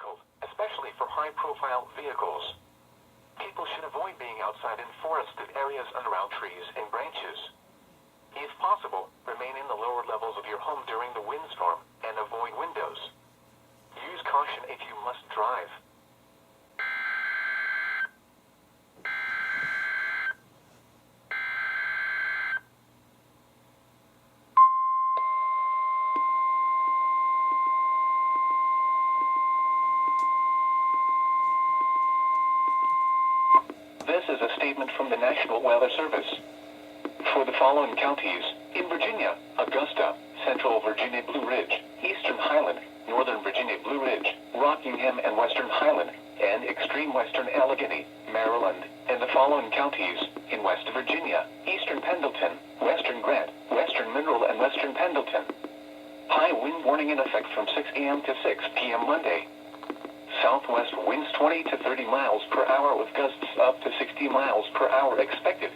difficult, especially for high-profile vehicles. People should avoid being outside in forested areas and around trees and branches. If possible, remain in the lower levels of your home during the windstorm and avoid windows. Use caution if you must drive. This is a statement from the National Weather Service. For the following counties, in Virginia, Augusta, Central Virginia Blue Ridge, Eastern Highland, Northern Virginia Blue Ridge, Rockingham and Western Highland, and extreme western Allegheny, Maryland, and the following counties, in West Virginia, Eastern Pendleton, Western Grant, Western Mineral and Western Pendleton. High wind warning in effect from 6 a.m. to 6 p.m. Monday. Southwest winds 20 to 30 miles per hour with gusts up to 60 miles per hour expected.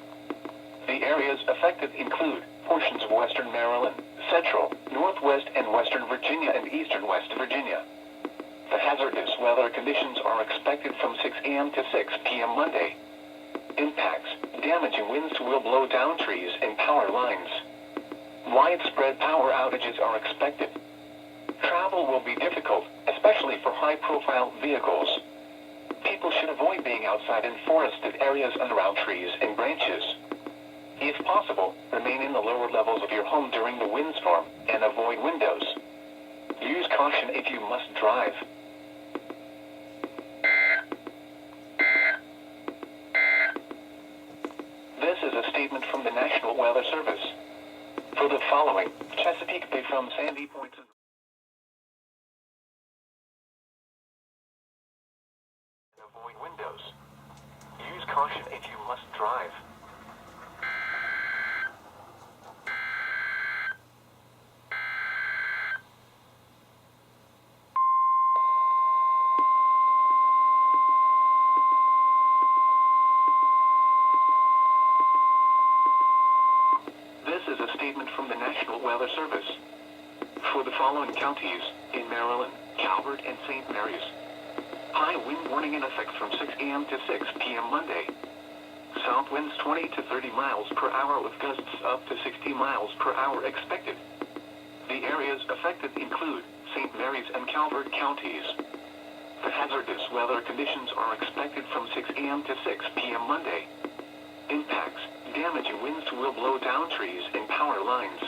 The areas affected include portions of western Maryland, central, northwest and western Virginia and eastern West Virginia. The hazardous weather conditions are expected from 6 a.m. to 6 p.m. Monday. Impacts: damaging winds will blow down trees and power lines. Widespread power outages are expected. Travel will be difficult, especially for high-profile vehicles. People should avoid being outside in forested areas and around trees and branches. If possible, remain in the lower levels of your home during the windstorm and avoid windows. Use caution if you must drive. This is a statement from the National Weather Service. For the following, Chesapeake Bay from Sandy Point to avoid windows. Use caution if you must drive. This is a statement from the National Weather Service. For the following counties, in Maryland, Calvert and St. Mary's. High wind warning in effect from 6 a.m. to 6 p.m. Monday. South winds 20 to 30 miles per hour with gusts up to 60 miles per hour expected. The areas affected include St. Mary's and Calvert counties. The hazardous weather conditions are expected from 6 a.m. to 6 p.m. Monday. Impacts: damaging winds will blow down trees and power lines.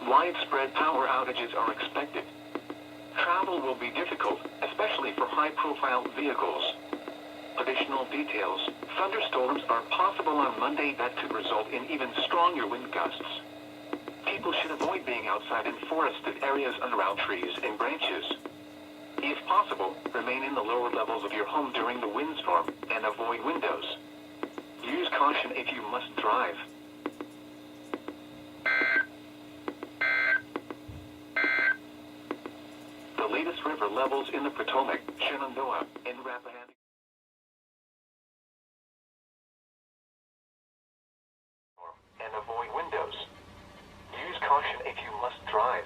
Widespread power outages are expected. Travel will be difficult, especially for high-profile vehicles. Additional details: thunderstorms are possible on Monday that could result in even stronger wind gusts. People should avoid being outside in forested areas and around trees and branches. If possible, remain in the lower levels of your home during the windstorm and avoid windows. Use caution if you must drive. The latest river levels in the Potomac, Shenandoah, and Rappahannock. And avoid windows. Use caution if you must drive.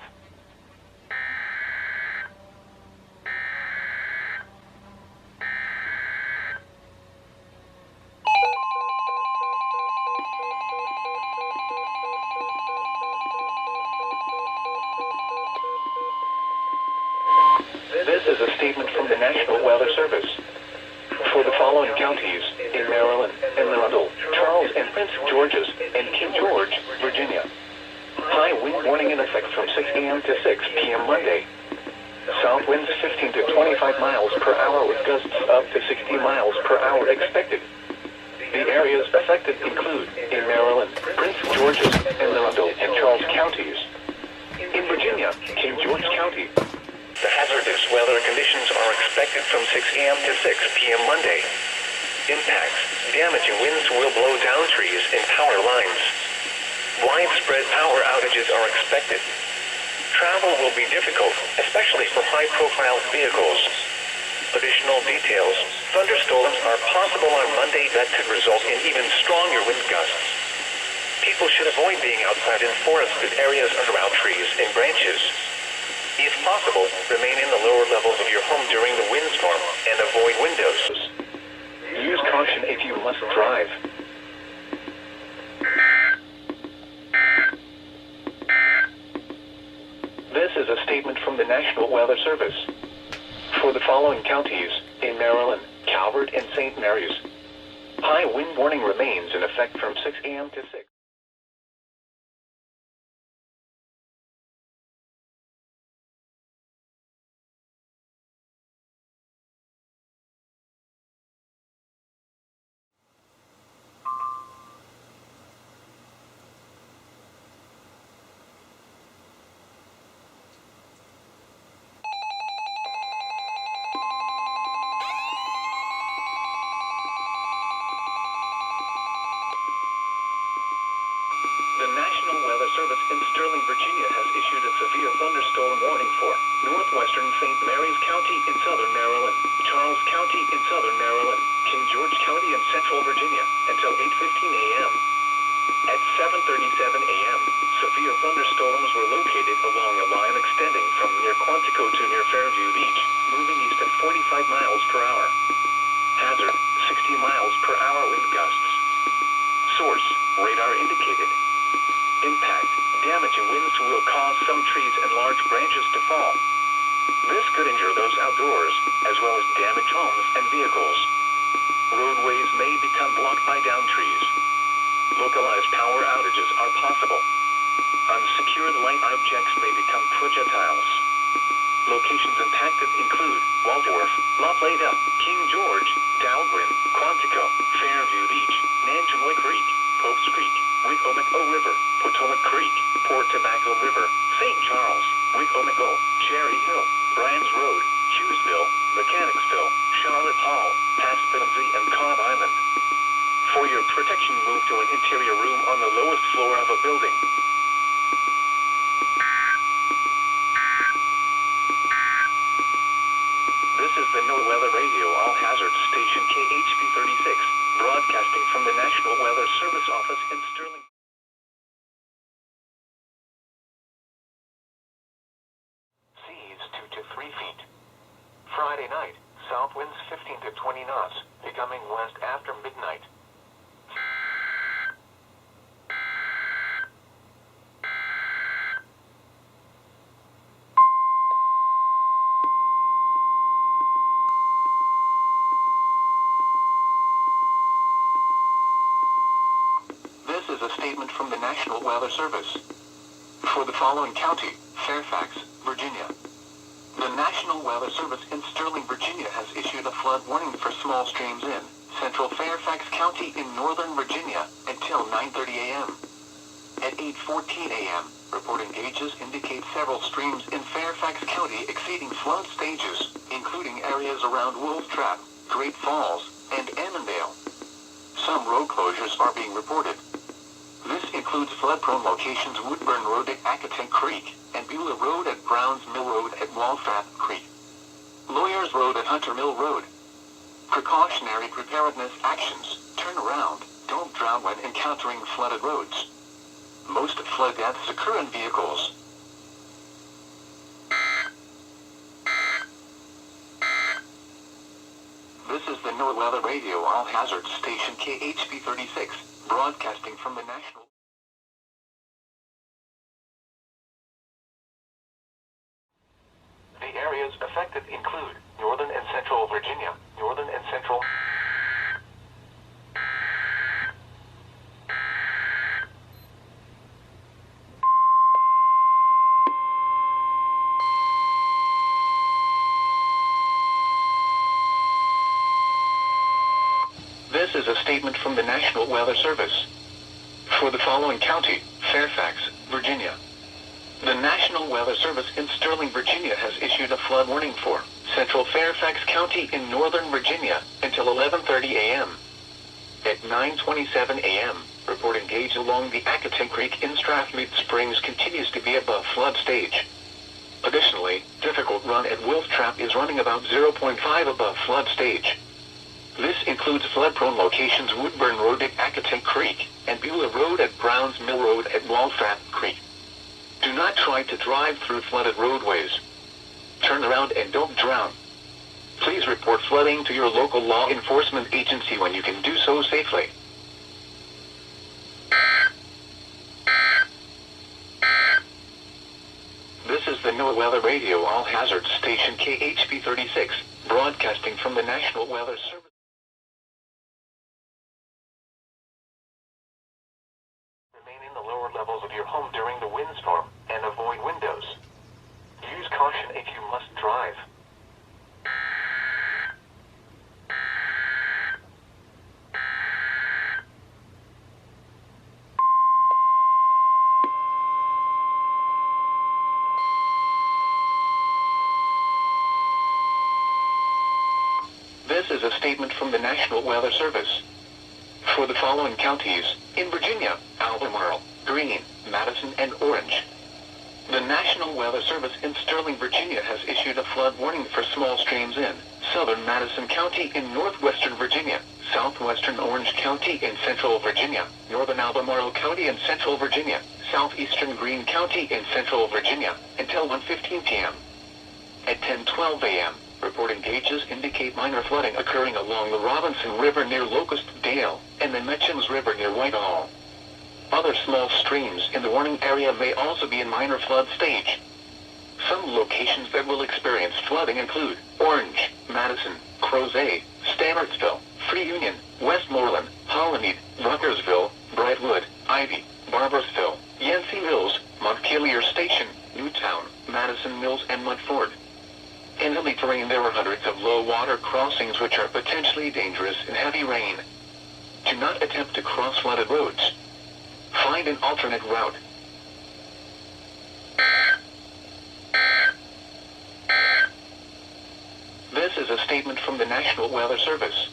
This is a statement from the National Weather Service. For the following counties, in Maryland, and Arundel, Charles and Prince George's, and King George, Virginia. High wind warning in effect from 6 a.m. to 6 p.m. Monday. South winds 15 to 25 miles per hour with gusts up to 60 miles per hour expected. The areas affected include, in Maryland, Prince George's, and Arundel, and Charles counties. In Virginia, King George County. The hazardous weather conditions are expected from 6 a.m. to 6 p.m. Monday. Impacts: damaging winds will blow down trees and power lines. Widespread power outages are expected. Travel will be difficult, especially for high-profile vehicles. Additional details: thunderstorms are possible on Monday that could result in even stronger wind gusts. People should avoid being outside in forested areas and around trees and branches. If possible, remain in the lower levels of your home during the windstorm and avoid windows. Use caution if you must drive. This is a statement from the National Weather Service. For the following counties, in Maryland, Calvert, and St. Mary's, high wind warning remains in effect from 6 a.m. to 6. The National Weather Service in Sterling, Virginia has issued a severe thunderstorm warning for Northwestern St. Mary's County in southern Maryland, Charles County in southern Maryland, King George County in central Virginia, until 8:15 a.m. At 7:37 a.m., severe thunderstorms were located along a line extending from near Quantico to near Fairview Beach, moving east at 45 miles per hour. Hazard, 60 miles per hour wind gusts. Source, radar indicated. Impact, damaging winds will cause some trees and large branches to fall. This could injure those outdoors, as well as damage homes and vehicles. Roadways may become blocked by downed trees. Localized power outages are possible. Unsecured light objects may become projectiles. Locations impacted include Waldorf, La Plata, King George, Dahlgren, Quantico, Fairview Beach, Nanjemoy Creek, Popes Creek, Wicomico River, Potomac Creek, Port Tobacco River, St. Charles, Wicomico, Cherry Hill, Bryan's Road, Hughesville, Mechanicsville, Charlotte Hall, Paspinzy, and Cobb Island. For your protection, move to an interior room on the lowest floor of a building. This is the NOAA Weather Radio All Hazard Station KHB36, broadcasting from the National Weather Service office in Sterling. Seas 2 to 3 feet. Friday night, south winds 15 to 20 knots, becoming west after midnight. This is a statement from the National Weather Service. For the following county, Fairfax, Virginia. The National Weather Service in Sterling, Virginia has issued a flood warning for small streams in central Fairfax County in northern Virginia until 9:30 a.m. At 8:14 a.m., reporting gauges indicate several streams in Fairfax County exceeding flood stages, including areas around Wolf Trap, Great Falls, and Annandale. Some road closures are being reported. This includes flood-prone locations Woodburn Road at Accotank Creek, and Beulah Road at Browns Mill Road at Waltrap Creek. Lawyers Road at Hunter Mill Road. Precautionary preparedness actions: turn around, don't drown when encountering flooded roads. Most flood deaths occur in vehicles. This is the NOAA Weather Radio All Hazard Station KHB36, broadcasting from the National. The areas affected include northern and central Virginia, northern and central. This is a statement from the National Weather Service. For the following county, Fairfax, Virginia. The National Weather Service in Sterling, Virginia has issued a flood warning for central Fairfax County in northern Virginia until 11:30 a.m. At 9:27 a.m., reporting gauge along the Accotank Creek in Strathmead Springs continues to be above flood stage. Additionally, difficult run at Wolf Trap is running about 0.5 above flood stage. This includes flood-prone locations Woodburn Road at Accotank Creek, and Beulah Road at Browns Mill Road at Waltrap Creek. Do not try to drive through flooded roadways. turn around and don't drown. Please report flooding to your local law enforcement agency when you can do so safely. This is the NOAA Weather Radio All Hazards Station KHB36, broadcasting from the National Weather Service. Remain in the lower levels of your home during the windstorm and avoid windows. Use caution if you must drive. This is a statement from the National Weather Service. For the following counties, in Virginia, Albemarle, Greene, Madison, and Orange. The National Weather Service in Sterling, Virginia has issued a flood warning for small streams in southern Madison County in northwestern Virginia, southwestern Orange County in central Virginia, northern Albemarle County in central Virginia, southeastern Greene County in central Virginia, until 1:15 p.m. At 10:12 a.m., reporting gauges indicate minor flooding occurring along the Robinson River near Locust Dale and the Metchams River near Whitehall. Other small streams in the warning area may also be in minor flood stage. Some locations that will experience flooding include Orange, Madison, Crozet, Stammertsville, Free Union, Westmoreland, Hollymead, Ruckersville, Brightwood, Ivy, Barbersville, Yancey Mills, Montpelier Station, Newtown, Madison Mills, and Mudford. In hilly terrain there are hundreds of low water crossings which are potentially dangerous in heavy rain. Do not attempt to cross flooded roads. Find an alternate route. This is a statement from the National Weather Service.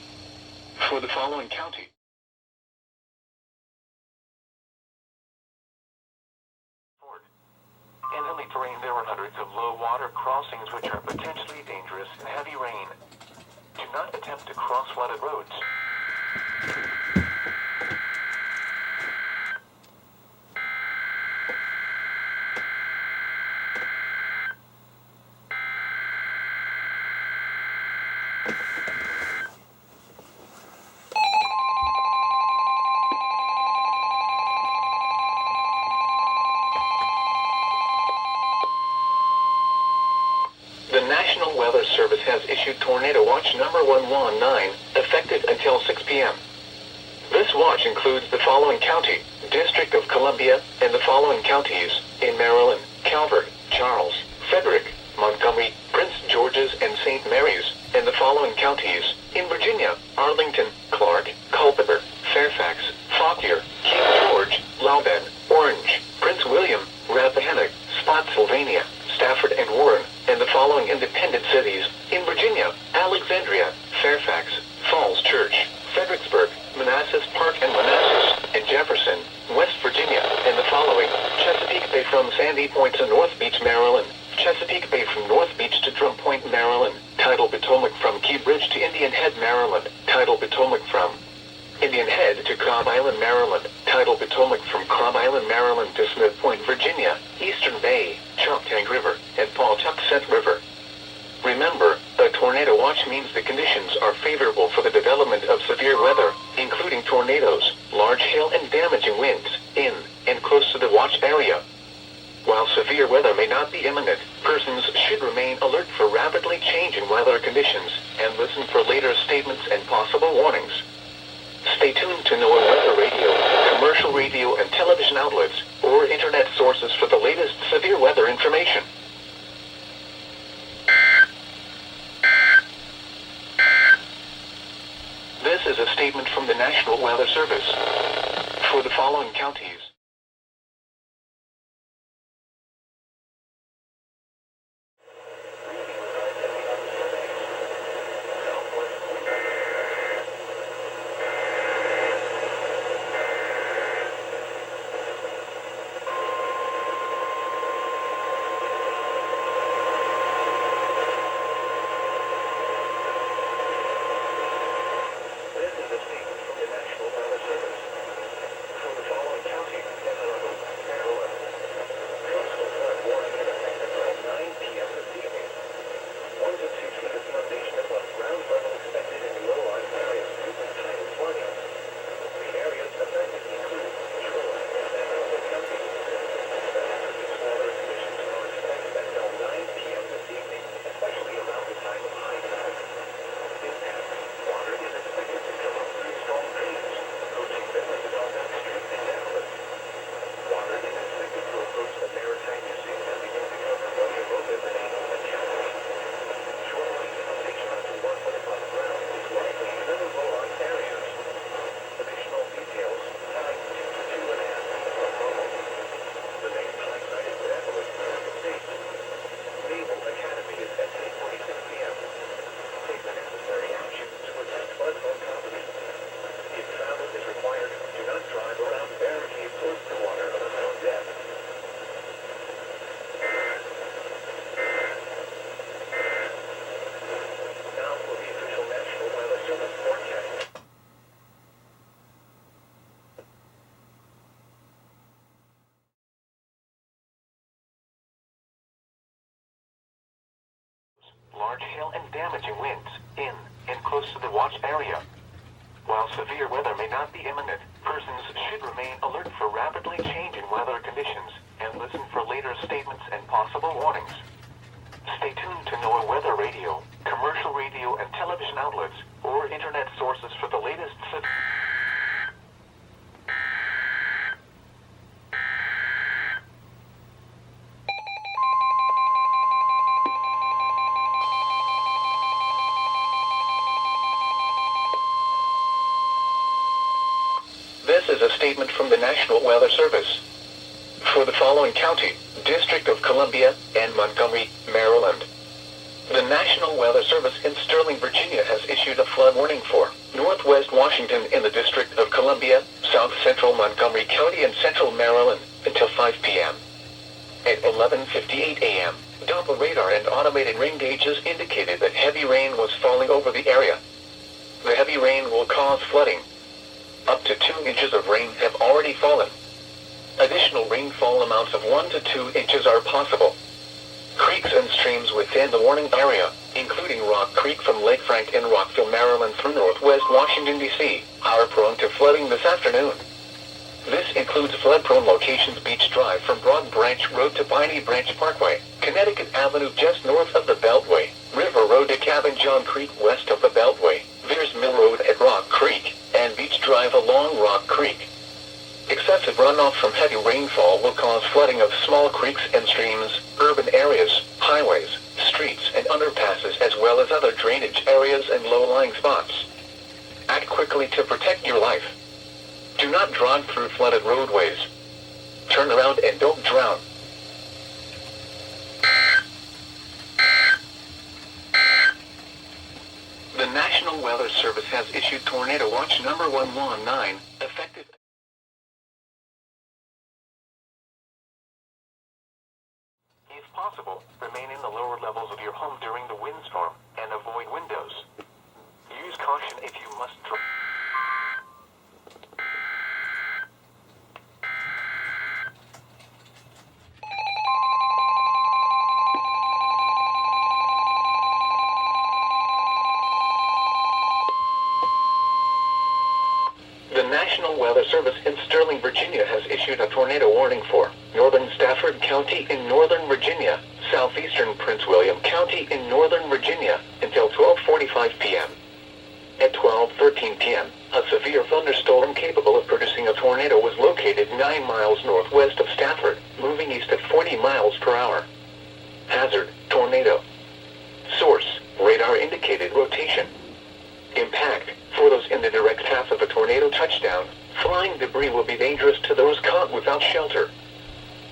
For the following county. In hilly terrain there are hundreds of low water crossings which are potentially dangerous in heavy rain. Do not attempt to cross flooded roads. The National Weather Service has issued Tornado Watch number 119, effective until 6 p.m. This watch includes the following county, District of Columbia, and the following counties, in Maryland, Calvert, Charles, Frederick, Montgomery, Prince George's, and St. Mary's, and the following counties, in Virginia, Arlington, Clark, Culpeper, Fairfax, Fauquier, King George, Loudoun, Orange, Prince William, Rappahannock, Spotsylvania, Stafford, and Warren, and the following independent cities, in Virginia, Alexandria, Fairfax, Falls Church, Fredericksburg, Manassas Park and Manassas, and Jefferson, West Virginia, and the following, Chesapeake Bay from Sandy Point to North Beach, Maryland, Chesapeake Bay from North Beach to Drum Point, Maryland, Tidal Potomac from Key Bridge to Indian Head, Maryland, Tidal Potomac from Indian Head to Cobb Island, Maryland, Tidal Potomac from Cobb Island, Maryland to Smith Point, Virginia, Eastern Bay, Choptank River, and Pawtuxet River. Remember, a tornado watch means the conditions are favorable for the development of severe weather, including tornadoes, large hail and damaging winds, in and close to the watch area. While severe weather may not be imminent, persons should remain alert for rapidly changing weather conditions and listen for later statements and possible warnings. Stay tuned to NOAA Weather Radio, commercial radio and television outlets, or internet sources for the latest severe weather information. This is a statement from the National Weather Service. For the following counties. This is a statement from the National Weather Service. For the following counties. large hail and damaging winds in and close to the watch area. While severe weather may not be imminent, persons should remain alert for rapidly changing weather conditions and listen for later statements and possible warnings. Stay tuned to NOAA weather radio, commercial radio and television outlets, or internet sources for the latest This is a statement from the National Weather Service. For the following county, District of Columbia, and Montgomery, Maryland. The National Weather Service in Sterling, Virginia has issued a flood warning for Northwest Washington in the District of Columbia, South Central Montgomery County and Central Maryland until 5 p.m. At 11:58 a.m., Doppler radar and automated rain gauges indicated that heavy rain was falling over the area. The heavy rain will cause flooding. Up to 2 inches of rain have already fallen. Additional rainfall amounts of 1 to 2 inches are possible. Creeks and streams within the warning area, including Rock Creek from Lake Frank in Rockville, Maryland through Northwest Washington, D.C., are prone to flooding this afternoon. This includes flood-prone locations Beach Drive from Broad Branch Road to Piney Branch Parkway, Connecticut Avenue just north of the Beltway, River Road to Cabin John Creek west of the Beltway, Veers Mill Road at Rock Creek, and Beach Drive along Rock Creek. Excessive runoff from heavy rainfall will cause flooding of small creeks and streams, urban areas, highways, streets and underpasses as well as other drainage areas and low-lying spots. Act quickly to protect your life. Do not drive through flooded roadways. Turn around and don't drown. The National Weather Service has issued Tornado Watch number 119, effective. If possible, remain in the lower levels of your home during the windstorm and avoid windows. Use caution if you must drive. The National Weather Service in Sterling, Virginia has issued a tornado warning for northern Stafford County in northern Virginia, southeastern Prince William County in northern Virginia until 12:45 p.m. At 12:13 p.m., a severe thunderstorm capable of producing a tornado was located 9 miles northwest of Stafford, moving east at 40 miles per hour. Hazard, tornado. Source, radar indicated rotation. Impact, for those in the direct path of a tornado touchdown, flying debris will be dangerous to those caught without shelter.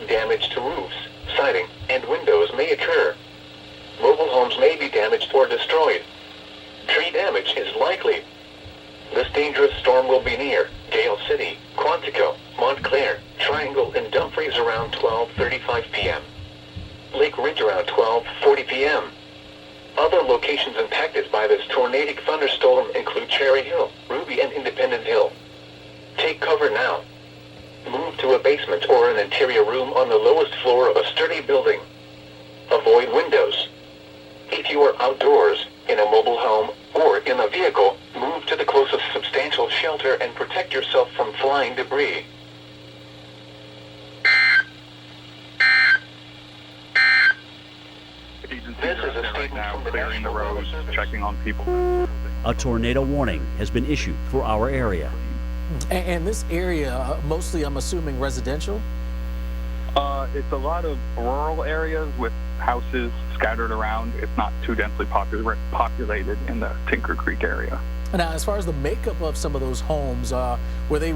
Damage to roofs, siding, and windows may occur. Mobile homes may be damaged or destroyed. Tree damage is likely. This dangerous storm will be near Gale City, Quantico, Montclair, Triangle, and Dumfries around 12:35 p.m. Lake Ridge around 12:40 p.m. Other locations impacted by this tornadic thunderstorm include Cherry Hill, Ruby, and Independent Hill. Take cover now. Move to a basement or an interior room on the lowest floor of a sturdy building. Avoid windows. If you are outdoors, in a mobile home, or in a vehicle, move to the closest substantial shelter and protect yourself from flying debris. This is a statement now from the clearing the National Weather roads, Service. checking on people. A tornado warning has been issued for our area. And this area, mostly I'm assuming residential? It's a lot of rural areas with houses scattered around. It's not too densely populated in the Tinker Creek area. Now, as far as the makeup of some of those homes, were they...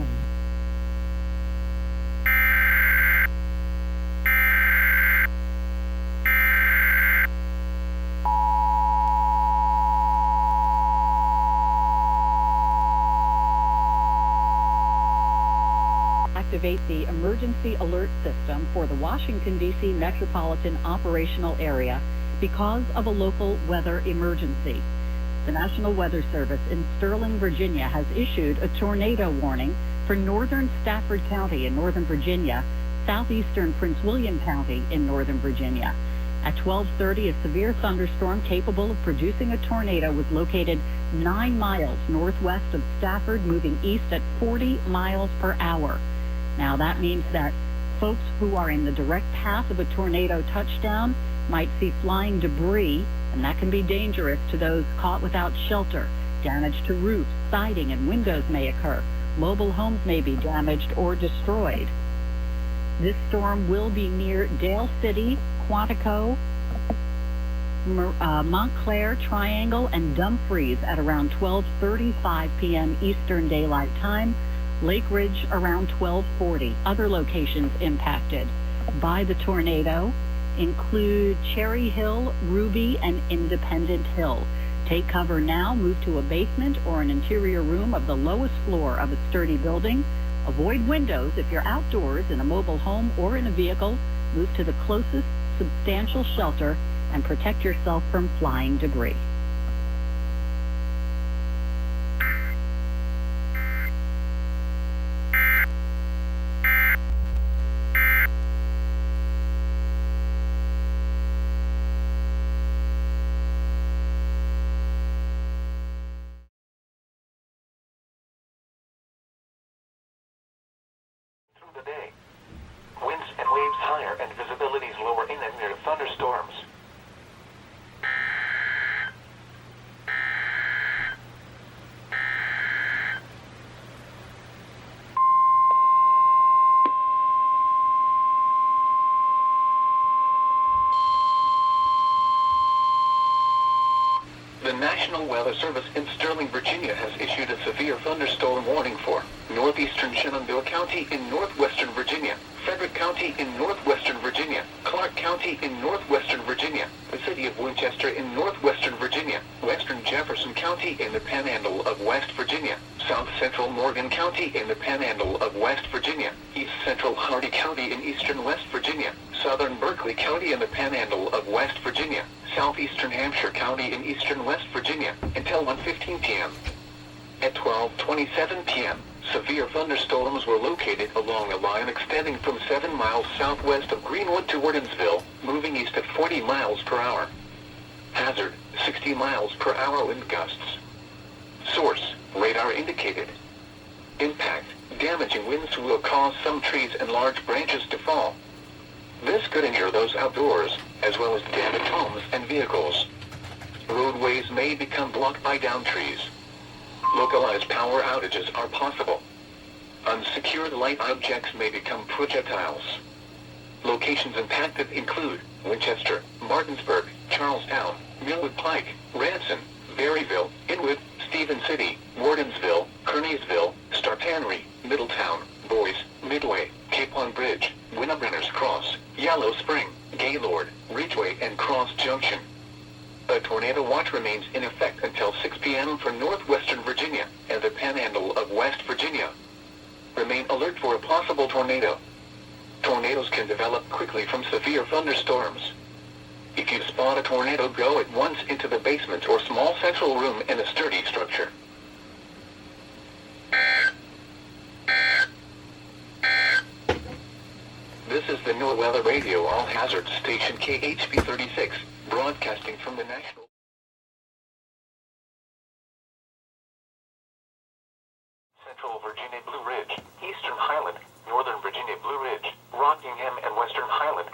Activate the emergency alert system for the Washington, D.C. metropolitan operational area because of a local weather emergency. The National Weather Service in Sterling, Virginia has issued a tornado warning for northern Stafford County in northern Virginia, southeastern Prince William County in northern Virginia, At 12:30, a severe thunderstorm capable of producing a tornado was located 9 miles northwest of Stafford, moving east at 40 miles per hour. Now, that means that folks who are in the direct path of a tornado touchdown might see flying debris, and that can be dangerous to those caught without shelter. Damage to roofs, siding, and windows may occur. Mobile homes may be damaged or destroyed. This storm will be near Dale City, Quantico, Montclair, Triangle, and Dumfries at around 12:35 p.m. Eastern Daylight Time. Lake Ridge around 12:40. Other locations impacted by the tornado include Cherry Hill, Ruby, and Independent Hill. Take cover now. Move to a basement or an interior room of the lowest floor of a sturdy building. Avoid windows if you're outdoors in a mobile home or in a vehicle. Move to the closest substantial shelter and protect yourself from flying debris. The day. Winds and waves higher and visibilities lower in and near thunderstorms. The National Weather Service in Sterling, Virginia has issued a severe thunderstorm warning for northeastern Shenandoah County in northwestern Virginia, Frederick County in northwestern Virginia, Clark County in northwestern Virginia, the city of Winchester in northwestern Virginia, western Jefferson County in the Panhandle of West Virginia, south central Morgan County in the Panhandle of West Virginia, east central Hardy County in eastern West Virginia, southern Berkeley County in the Panhandle of West Virginia, southeastern Hampshire County in eastern West Virginia, until 1:15 p.m. At 12:27 p.m., severe thunderstorms were located along a line extending from 7 miles southwest of Greenwood to Wardensville, moving east at 40 miles per hour. Hazard, 60 miles per hour wind gusts. Source, radar indicated. Impact, damaging winds will cause some trees and large branches to fall. This could injure those outdoors, as well as damage homes and vehicles. Roadways may become blocked by downed trees. Localized power outages are possible. Unsecured light objects may become projectiles. Locations impacted include Winchester, Martinsburg, Charlestown, Millwood Pike, Ranson, Berryville, Inwood, Stephen City, Wardensville, Kearneysville, Startanry, Middletown, Boise, Midway, Capon Bridge, Winnebrenners Cross, Yellow Spring, Gaylord, Ridgeway, and Cross Junction. A tornado watch remains in effect until 6 p.m. for northwestern Virginia and the Panhandle of West Virginia. Remain alert for a possible tornado. Tornadoes can develop quickly from severe thunderstorms. If you spot a tornado, go at once into the basement or small central room in a sturdy structure. This is the NOAA Weather Radio All Hazards Station KHB36, broadcasting from the National Central Virginia Blue Ridge, Eastern Highland, Northern Virginia Blue Ridge, Rockingham, and Western Highland.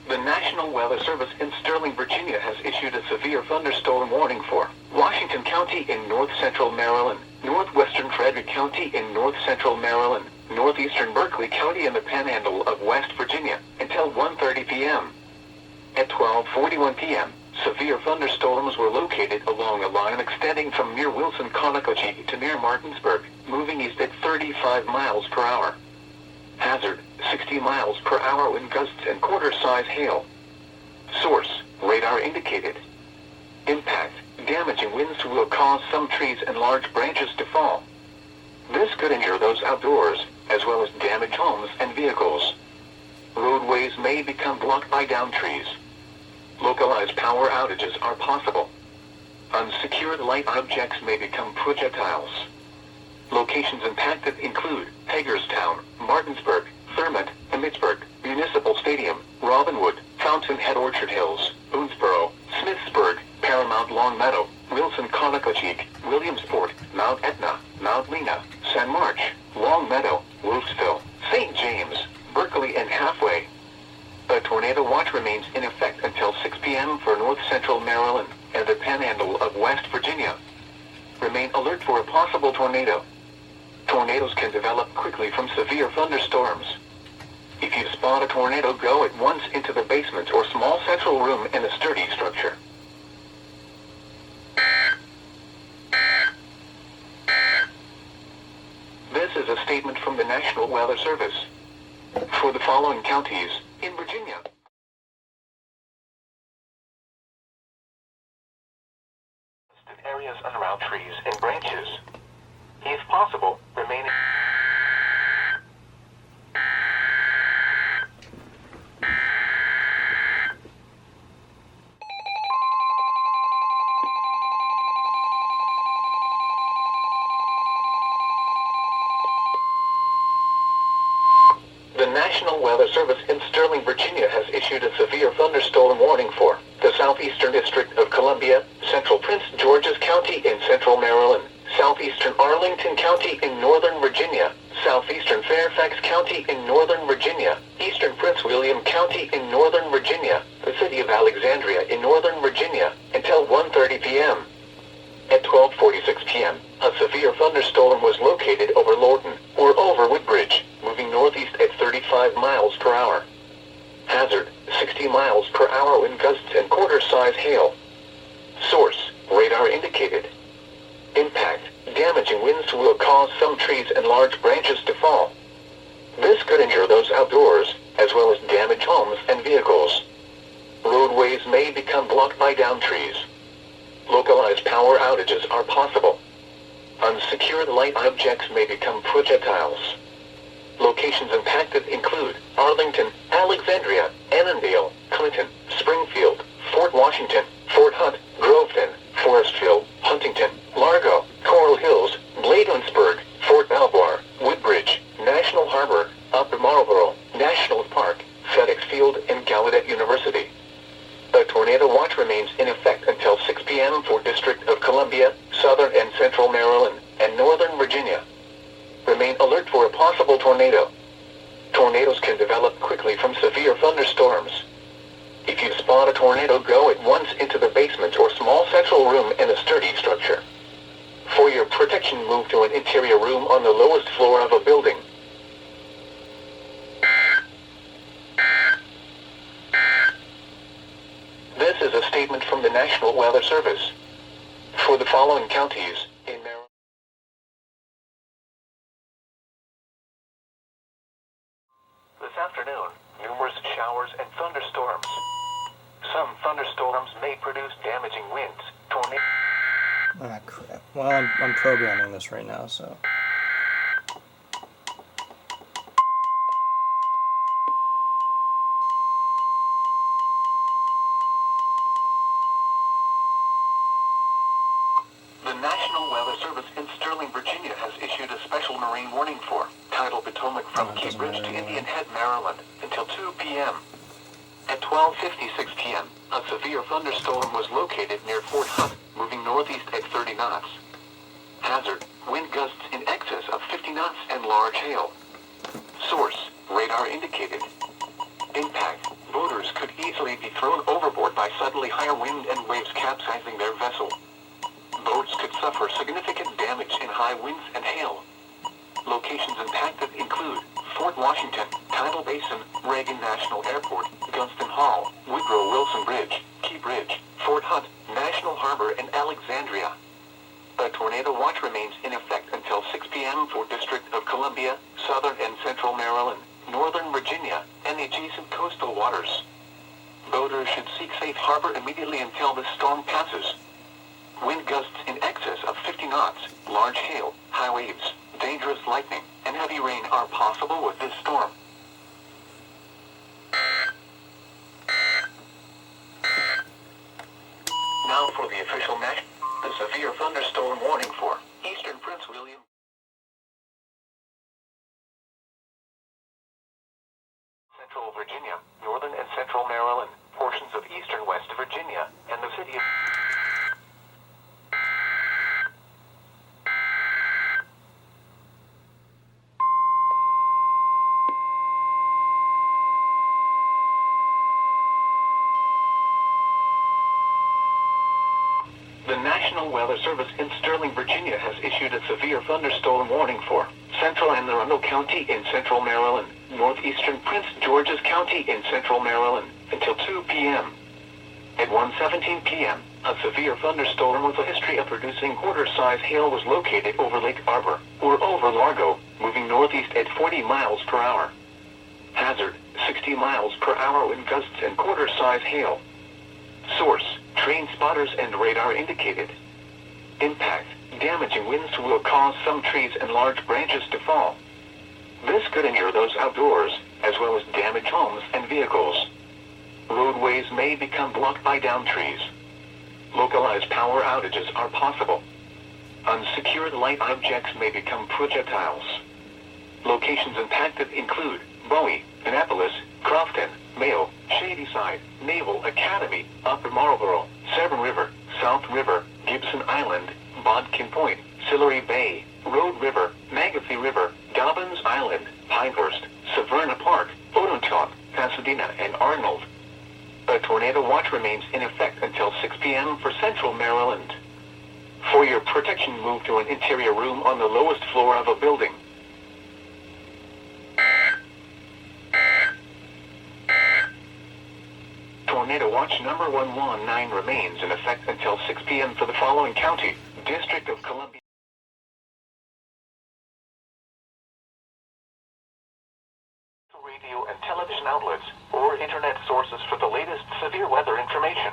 The National Weather Service in Sterling, Virginia has issued a severe thunderstorm warning for Washington County in north-central Maryland, northwestern Frederick County in north-central Maryland, northeastern Berkeley County in the Panhandle of West Virginia, until 1:30 p.m. At 12:41 p.m., severe thunderstorms were located along a line extending from near Wilson, Conococheague to near Martinsburg, moving east at 35 miles per hour. Hazard, 60 miles per hour wind gusts and quarter-size hail. Source, radar indicated. Impact, damaging winds will cause some trees and large branches to fall. This could injure those outdoors, as well as damage homes and vehicles. Roadways roadways may become blocked by downed trees. Localized power outages are possible. Unsecured light objects may become projectiles. Locations impacted include Hagerstown, Martinsburg, Thurmont, Emmitsburg, Municipal Stadium, Robinwood, Fountainhead, Orchard Hills, Boonesboro, Smithsburg, Paramount, Longmeadow, Wilson, Conococheague, Williamsport, Mount Etna, Mount Lena, San March, Longmeadow, Wolfsville, St. James, Berkeley, and Halfway. A tornado watch remains in effect until 6 p.m. for north-central Maryland and the Panhandle of West Virginia. Remain alert for a possible tornado. Tornadoes can develop quickly from severe thunderstorms. If you spot a tornado, go at once into the basement or small central room in a sturdy structure. This is a statement from the National Weather Service. For the following counties in Virginia. Areas around trees and branches. If possible, remain. The National Weather Service in Sterling, Virginia has issued a severe thunderstorm warning for the southeastern District of Columbia, central Prince George's County in central Maryland, southeastern Arlington County in northern Virginia, southeastern Fairfax County in northern Virginia, eastern Prince William County in northern Virginia, the city of Alexandria in northern Virginia, until 1:30 p.m. At 12:46 p.m., a severe thunderstorm was located over Lorton, or over Woodbridge, moving northeast at 35 miles per hour. Hazard, 60 miles per hour wind gusts and quarter-size hail. Source, radar indicated. Impact, damaging winds will cause some trees and large branches to fall. This could injure those outdoors, as well as damage homes and vehicles. Roadways may become blocked by downed trees. Localized power outages are possible. Unsecured light objects may become projectiles. Locations impacted include Arlington, Alexandria, Annandale, Clinton, Springfield, Fort Washington, Fort Hunt, Groveton, Forestville, Huntington, Largo, Coral Hills, Bladensburg, Fort Belvoir, Woodbridge, National Harbor, Upper Marlboro, National Park, FedEx Field, and Gallaudet University. A tornado watch remains in effect until 6 p.m. for District of Columbia, southern and central Maryland, and northern Virginia. Remain alert for a possible tornado. Tornadoes can develop quickly from severe thunderstorms. If you spot a tornado, go at once into the basement or small central room in a sturdy structure. For your protection, move to an interior room on the lowest floor of a building. This is a statement from the National Weather Service. For the following counties in Maryland. This afternoon, numerous showers and thunderstorms. Some thunderstorms may produce damaging winds, tornadoes. Ah, crap. Well, I'm programming this right now, so. The National Weather Service in Sterling, Virginia has issued a special marine warning for Tidal Potomac from Key Bridge to Indian Head, Maryland, until 2 p.m. At 12:56 p.m., a severe thunderstorm was located near Fort Hunt, moving northeast at 30 knots. Hazard, wind gusts in excess of 50 knots and large hail. Source, radar indicated. Impact, boaters could easily be thrown overboard by suddenly higher wind and waves capsizing their vessel. Boats could suffer significant damage in high winds and hail. Locations impacted include Fort Washington, Tidal Basin, Reagan National Airport, Gunston Hall, Woodrow Wilson Bridge, Key Bridge, Fort Hunt, National Harbor, and Alexandria. A tornado watch remains in effect until 6 p.m. for District of Columbia, southern and central Maryland, northern Virginia, and adjacent coastal waters. Boaters should seek safe harbor immediately until the storm passes. Wind gusts in excess of 50 knots, large hail, high waves, dangerous lightning, and heavy rain are possible with this storm. central Virginia, northern and central Maryland, portions of eastern West Virginia, and the city of... The National Weather Service in Sterling, Virginia has issued a severe thunderstorm warning for central and Arundel County in central Maryland, northeastern Prince George's County in central Maryland, until 2 p.m. At 1:17 p.m., a severe thunderstorm with a history of producing quarter-size hail was located over Lake Arbor, or over Largo, moving northeast at 40 miles per hour. Hazard, 60 miles per hour wind gusts and quarter-size hail. Source, train spotters and radar indicated. Impact, damaging winds will cause some trees and large branches to fall. This could injure those outdoors, as well as damage homes and vehicles. Roadways may become blocked by downed trees. Localized power outages are possible. Unsecured light objects may become projectiles. Locations impacted include Bowie, Annapolis, Crofton, Mayo, Shadyside, Naval Academy, Upper Marlboro, Severn River, South River, Gibson Island, Bodkin Point, Sillery Bay, Road River, Magothy River, Dobbins Island, Pinehurst, Severna Park, Potomac, Pasadena, and Arnold. A tornado watch remains in effect until 6 p.m. for central Maryland. For your protection, move to an interior room on the lowest floor of a building. Tornado Watch number 119 remains in effect until 6 p.m. for the following county, District of Columbia. Radio and television outlets, or internet sources for the latest severe weather information.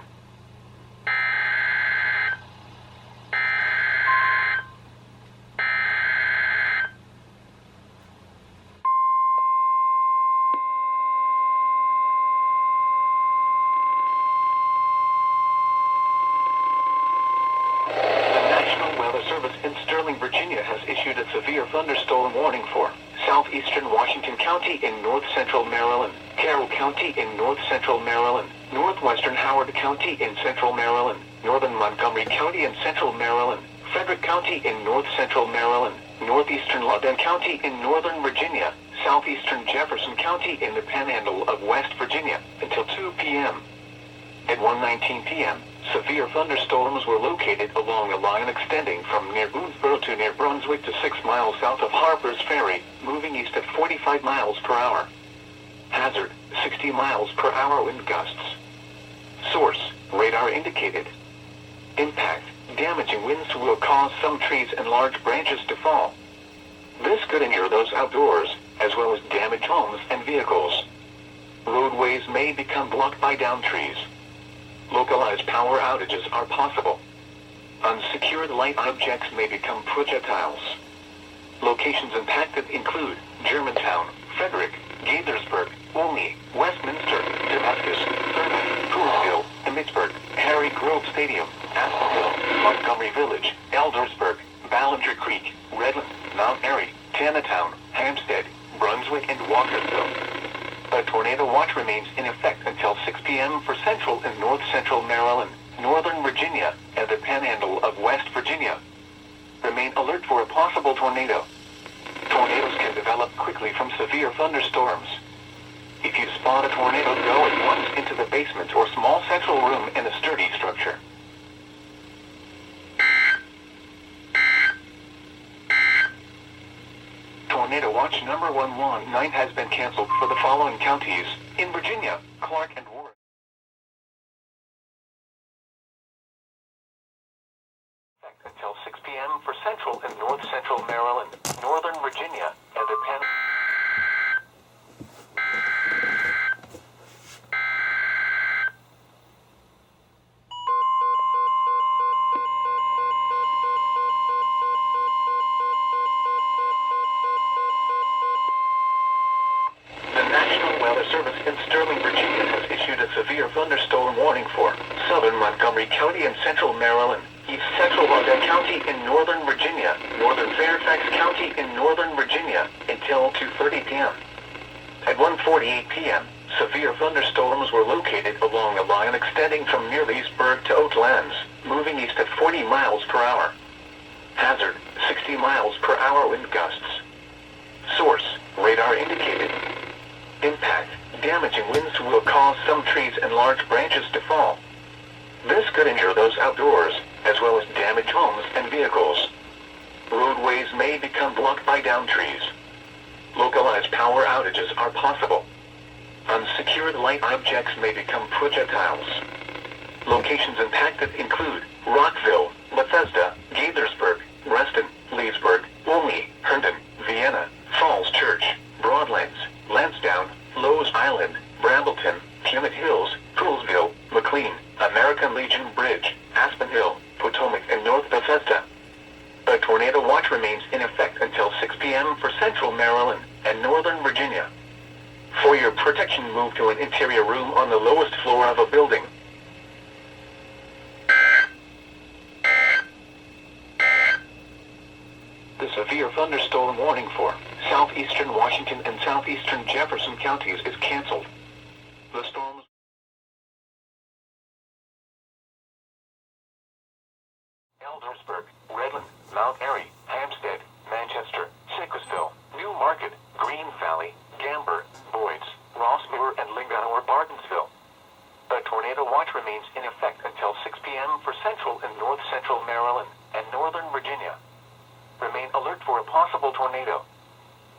Virginia has issued a severe thunderstorm warning for southeastern Washington County in north-central Maryland, Carroll County in north-central Maryland, northwestern Howard County in central Maryland, northern Montgomery County in central Maryland, Frederick County in north-central Maryland, northeastern Loudoun County in northern Virginia, southeastern Jefferson County in the Panhandle of West Virginia, until 2 p.m. At 1:19 p.m., severe thunderstorms were located along a line extending from near Boonesboro to near Brunswick to 6 miles south of Harper's Ferry, moving east at 45 miles per hour. Hazard, 60 miles per hour wind gusts. Source, radar indicated. Impact, damaging winds will cause some trees and large branches to fall. This could injure those outdoors, as well as damage homes and vehicles. Roadways may become blocked by downed trees. Localized power outages are possible. Unsecured light objects may become projectiles. Locations impacted include Germantown, Frederick, Gaithersburg, Olney, Westminster, Damascus, Thurman, Toursville, Emmitsburg, Harry Grove Stadium, Aspenville, Montgomery Village, Eldersburg, Ballinger Creek, Redland, Mount Airy, Tanatown, Hampstead, Brunswick, and Walkersville. A tornado watch remains in effect until 6 p.m. for central and north-central Maryland, northern Virginia, and the Panhandle of West Virginia. Remain alert for a possible tornado. Tornadoes can develop quickly from severe thunderstorms. If you spot a tornado, go at once into the basement or small central room in a sturdy structure. Tornado Watch number 119 has been canceled for the following counties, in Virginia, Clark and Warren. Until 6 p.m. for central and north-central Maryland, northern Virginia, and the Panhandle. Service in Sterling, Virginia has issued a severe thunderstorm warning for southern Montgomery County in central Maryland, east central Loudoun County in northern Virginia, northern Fairfax County in northern Virginia, until 2:30 p.m. At 1:48 p.m., severe thunderstorms were located along a line extending from near Leesburg to Oatlands, moving east at 40 miles per hour. Hazard, 60 miles per hour wind gusts. Source, radar indicated. Impact, damaging winds will cause some trees and large branches to fall. This could injure those outdoors, as well as damage homes and vehicles. Roadways may become blocked by downed trees. Localized power outages are possible. Unsecured light objects may become projectiles. Locations impacted include Rockville, Bethesda, Gaithersburg, Reston, Leesburg, Olney, Herndon, Vienna, Falls Church, Broadlands, Lansdowne, Lowe's Island, Brambleton, Plymouth Hills, Poolsville, McLean, American Legion Bridge, Aspen Hill, Potomac, and North Bethesda. A tornado watch remains in effect until 6 p.m. for central Maryland and northern Virginia. For your protection, move to an interior room on the lowest floor of a building. The severe thunderstorm warning for southeastern Washington and southeastern Jefferson counties is canceled. The storms Eldersburg, Redland, Mount Airy, Hampstead, Manchester, Sickesville, New Market, Green Valley, Gamber, Boyds, Rossmoor, and Lingano or Bartonsville. A tornado watch remains in effect until 6 p.m. for central and north-central Maryland and northern Virginia. Remain alert for a possible tornado.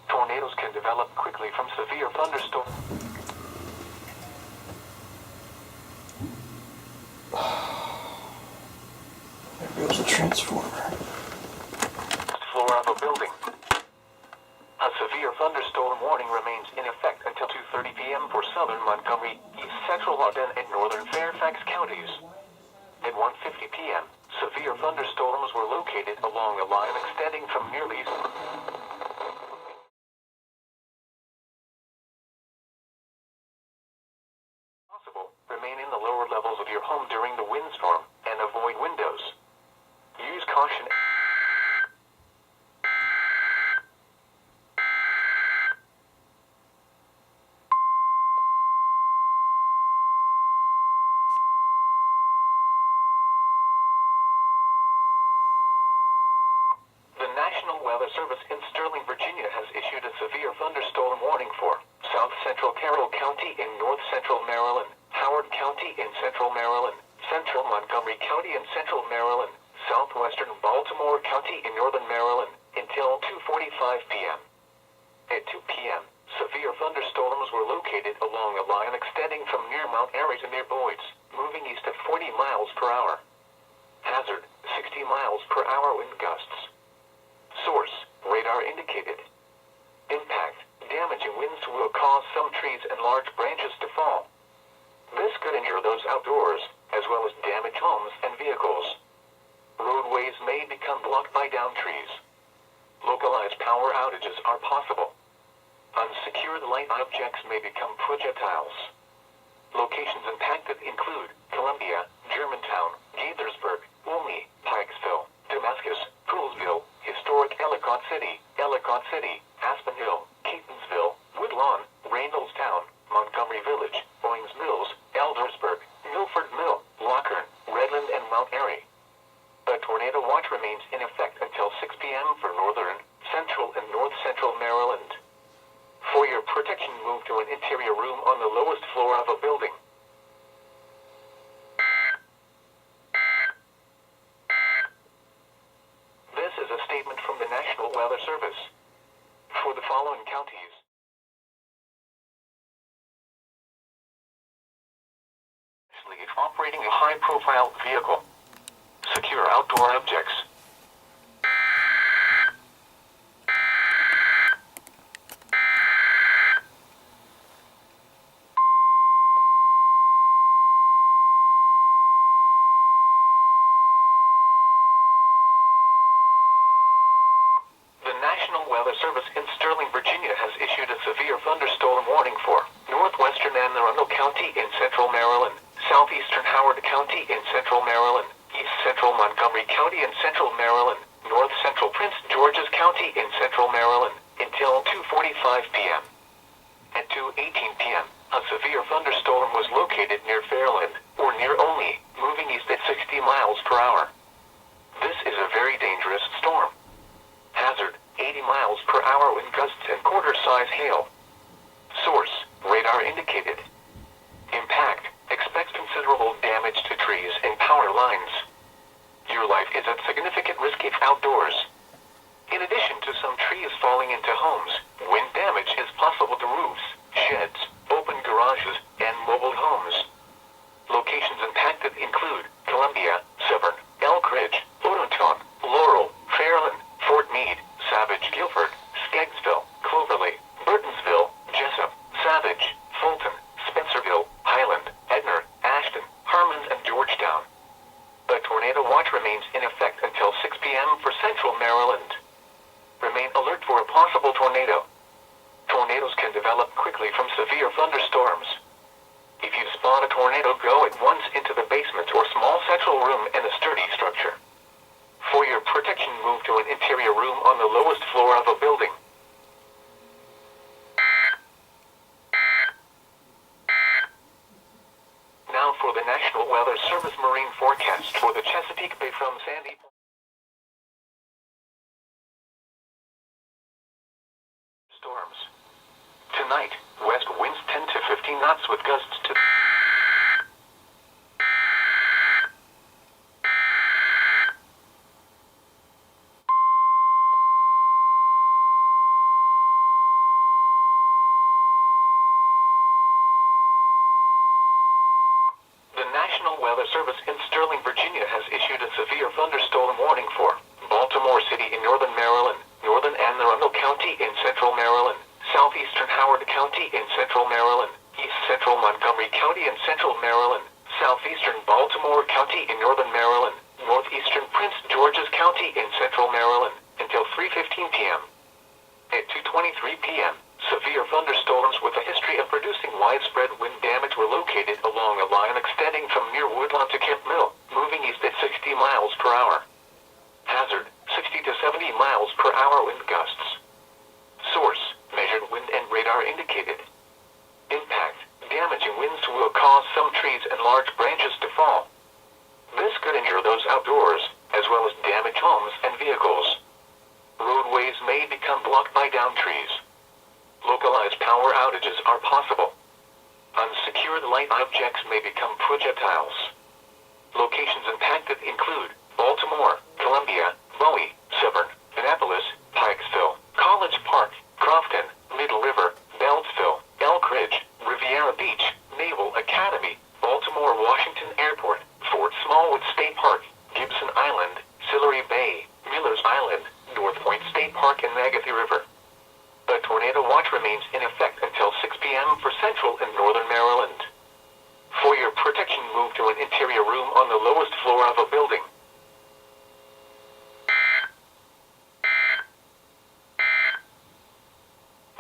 Tornadoes can develop quickly from severe thunderstorms. There goes the transformer. Floor of a building. A severe thunderstorm warning remains in effect until 2:30 p.m. for southern Montgomery, east central Arundel, and northern Fairfax counties. At 1:50 p.m., severe thunderstorms were located along a line extending from near Leesburg. Possible, remain in the lower levels of your home during the windstorm and avoid windows. Use caution. The National Weather Service in Sterling, Virginia has issued a severe thunderstorm warning for South Central Carroll County in North Central Maryland, Howard County in Central Maryland, Central Montgomery County in Central Maryland, Southwestern Baltimore County in Northern Maryland, until 2:45 p.m. At 2 p.m., severe thunderstorms were located along a line extending from near Mount Airy to near Boyds, moving east at 40 miles per hour. Hazard, 60 miles per hour wind gusts. Source, radar indicated. Impact, damaging winds will cause some trees and large branches to fall. This could injure those outdoors, as well as damage homes and vehicles. Roadways may become blocked by downed trees. Localized power outages are possible. Unsecured light objects may become projectiles. Locations impacted include Columbia, Germantown, Gaithersburg, Olney, Pikesville, Damascus, Poolsville, Historic Ellicott City, Aspen Hill, Catonsville, Woodlawn, Reynoldstown, Montgomery Village, Owings Mills, Eldersburg, Milford Mill, Lockern, Redland, and Mount Airy. A tornado watch remains in effect until 6 p.m. for northern, central, and north-central Maryland. For your protection, move to an interior room on the lowest floor of a building. This is a statement from the National Weather Service. For the following counties, especially if operating a high-profile vehicle, secure outdoor objects. Weather Service in Sterling, Virginia has issued a severe thunderstorm warning for Northwestern and Arundel County in central Maryland, southeastern Howard County in central Maryland, east central Montgomery County in central Maryland, north central Prince George's County in central Maryland, until 2:45 p.m. At 2:18 p.m., a severe thunderstorm was located near Fairland, or near only, moving east at 60 miles per hour. This is a very dangerous storm. Hazard, 80 miles per hour wind gusts and quarter-size hail. Source, radar indicated. Impact, expect considerable damage to trees and power lines. Your life is at significant risk if outdoors. In addition to some trees falling into homes, wind damage is possible to roofs, sheds, open garages, and mobile homes. Locations impacted include Columbia, Severn, Elk Ridge, Potomac, Laurel, Fairland, Fort Meade, Savage, Calvert, Skeggsville, Cloverly, Burtonsville, Jessup, Savage, Fulton, Spencerville, Highland, Edner, Ashton, Harmons, and Georgetown. The tornado watch remains in effect until 6 p.m. for central Maryland. Remain alert for a possible tornado. Tornadoes can develop quickly from severe thunderstorms. If you spot a tornado, go at once into the basement or small central room in a sturdy structure. For your protection, move to an interior room on the lowest floor of a building. Now for the National Weather Service marine forecast for the Chesapeake Bay from Sandy Point. Storms. Tonight, west winds 10 to 15 knots with gusts to... The National Weather Service in Sterling, Virginia has issued a severe thunderstorm warning for Baltimore City in northern Maryland, northern and Arundel County in central Maryland, southeastern Howard County in central Maryland, east central Montgomery County in central Maryland, southeastern Baltimore County in northern Maryland, northeastern Prince George's County in central Maryland, until 3:15 p.m. At 2:23 p.m., severe thunderstorms with a history of producing widespread wind damage were located along a line extending from near Woodlawn to Kemp Mill, moving east at 60 miles per hour. Hazard, 60 to 70 miles per hour wind gusts. Source, measured wind and radar indicated. Impact, damaging winds will cause some trees and large branches to fall. This could injure those outdoors, as well as damage homes and vehicles. Roadways may become blocked by downed trees. Localized power outages are possible. Unsecured light objects may become projectiles. Locations impacted include Baltimore, Columbia, Bowie, Severn, Annapolis, Pikesville, College Park, Crofton, Middle River, Beltsville, Elk Ridge, Riviera Beach, Naval Academy, Baltimore Washington Airport, Fort Smallwood State Park, Gibson Island, Sillery Bay, Miller's Island, North Point State Park, and Magathie River. The tornado watch remains in effect until 6 p.m. for central and northern Maryland. For your protection, move to an interior room on the lowest floor of a building.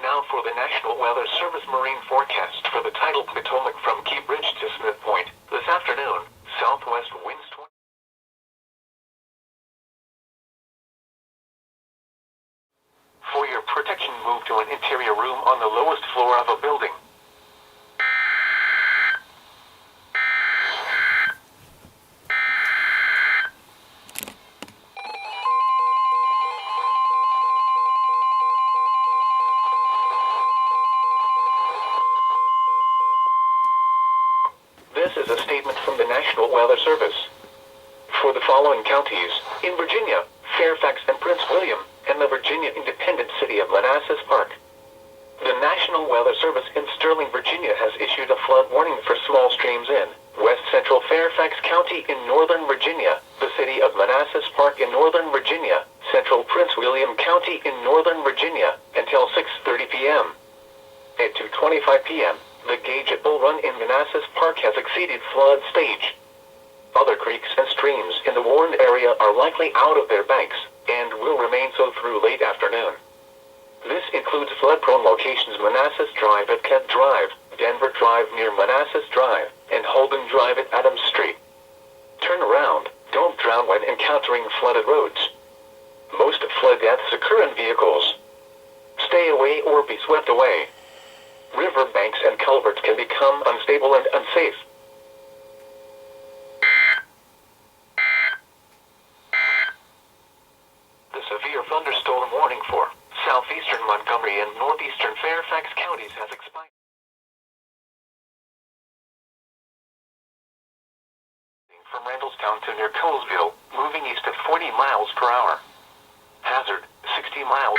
Now for the National Weather Service marine forecast for the tidal Potomac from Key Bridge to Smith Point. This afternoon, southwest winds 20. For your protection, move to an interior room on the lowest floor of a building. This is a statement from the National Weather Service. For the following counties, in Virginia, Fairfax and Prince William, and the Virginia independent city of Manassas Park. The National Weather Service in Sterling, Virginia has issued a flood warning for small streams in west central Fairfax County in northern Virginia, the city of Manassas Park in northern Virginia, central Prince William County in northern Virginia, until 6:30 p.m. At 2:25 p.m., the gauge at Bull Run in Manassas Park has exceeded flood stage. Other creeks and streams in the warned area are likely out of their banks, and will remain so through late afternoon. This includes flood-prone locations Manassas Drive at Kent Drive, Denver Drive near Manassas Drive, and Holden Drive at Adams Street. Turn around, don't drown when encountering flooded roads. Most flood deaths occur in vehicles. Stay away or be swept away. river banks and culverts can become unstable and unsafe. The severe thunderstorm warning for southeastern Montgomery and northeastern Fairfax counties has expired. From Randallstown to near Colesville, moving east at 40 miles per hour. Hazard, 60 miles.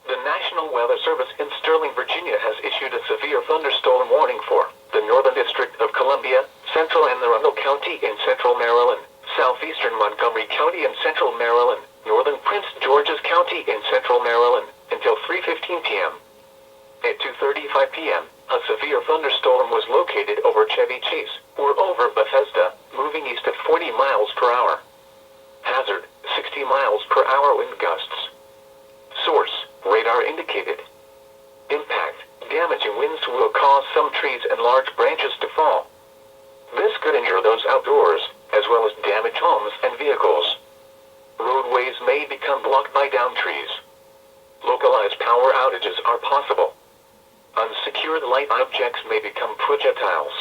The National Weather Service in Sterling, Virginia has issued a severe thunderstorm warning for the Northern District of Columbia, Central and Arundel County in Central Maryland, Southeastern Montgomery County in Central Maryland, Northern Prince George's County in Central Maryland, until 3:15 p.m. At 2:35 p.m., a severe thunderstorm was located over Chevy Chase, or over Bethesda, moving east at 40 miles per hour. Hazard, 60 miles per hour wind gusts. Source, radar indicated. Impact, damaging winds will cause some trees and large branches to fall. This could injure those outdoors, as well as damage homes and vehicles. Roadways may become blocked by downed trees. Localized power outages are possible. Unsecured light objects may become projectiles.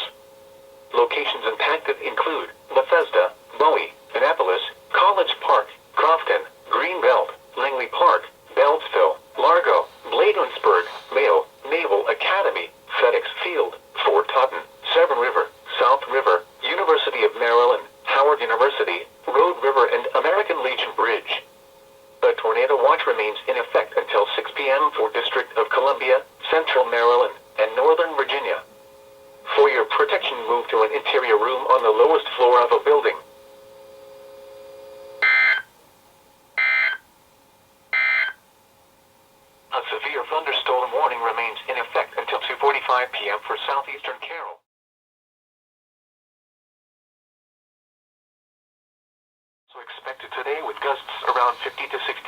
Locations impacted include Bethesda, Bowie, Annapolis, College Park, Crofton, Greenbelt, Langley Park, Beltsville, Largo, Bladensburg, Mayo, Naval Academy, FedEx Field, Fort Totten, Severn River, South River, University of Maryland, Howard University, Road River and American Legion Bridge. A tornado watch remains in effect until 6 p.m. for District of Columbia, Central Maryland, and Northern Virginia. For your protection, move to an interior room on the lowest floor of a building. A severe thunderstorm warning remains in effect until 2:45 p.m. for southeastern Carroll. So expected today with gusts around 50 to 60.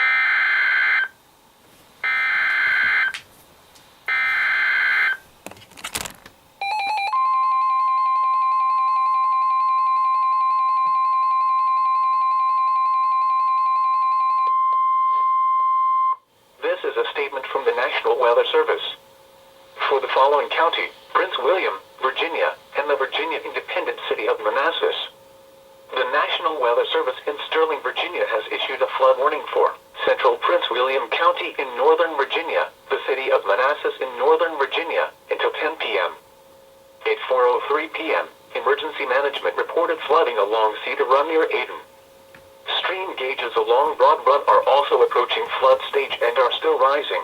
This is a statement from the National Weather Service. For the following county, Prince William, Virginia, and the Virginia Independent City of Manassas, the National Weather Service in Sterling, Virginia has issued a flood warning for Central Prince William County in Northern Virginia, the City of Manassas in Northern Virginia, until 10 p.m. At 4:03 p.m., Emergency Management reported flooding along Cedar Run near Ayden. Stream gauges along Broad Run are also approaching flood stage and are still rising.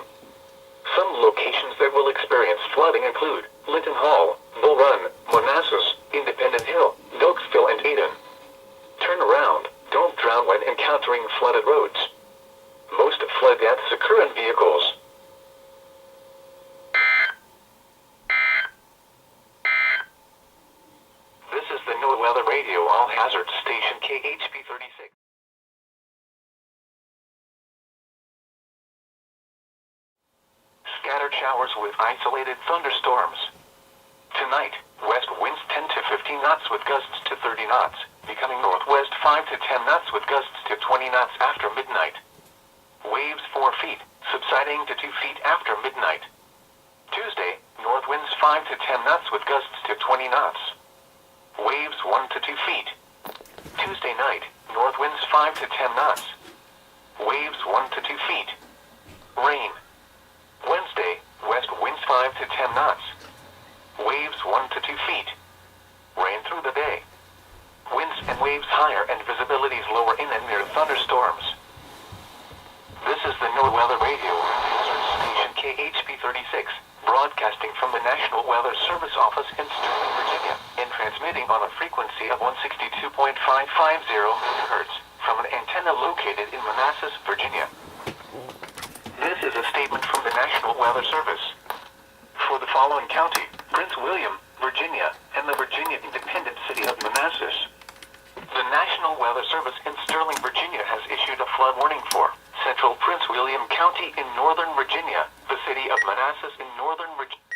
Some locations that will experience flooding include Linton Hall, Bull Run, Manassas, Independent Hill, Dokesville, and Ayden. Turn around, don't drown when encountering flooded roads. Most flood deaths occur in vehicles. This is the NOAA Weather Radio All Hazard Station KHB36. Scattered showers with isolated thunderstorms. Tonight, west winds 10 to 15 knots with gusts to 30 knots, becoming northwest 5 to 10 knots with gusts to 20 knots after midnight. Waves 4 feet, subsiding to 2 feet after midnight. Tuesday, north winds 5 to 10 knots with gusts to 20 knots. Waves 1 to 2 feet. Tuesday night, north winds 5 to 10 knots. Waves 1 to 2 feet. Rain. Wednesday, west winds 5 to 10 knots. Waves 1 to 2 feet. Rain through the day. Winds and waves higher and visibilities lower in and near thunderstorms. This is the NOAA Weather Radio Hazard Station KHB36, broadcasting from the National Weather Service office in Sterling, Virginia, and transmitting on a frequency of 162.550 MHz from an antenna located in Manassas, Virginia. This is a statement from the National Weather Service. For the following county, Prince William, Virginia, and the Virginia Independent City of Manassas, the National Weather Service in Sterling, Virginia has issued a flood warning for Central Prince William County in Northern Virginia, the city of Manassas in northern Virginia.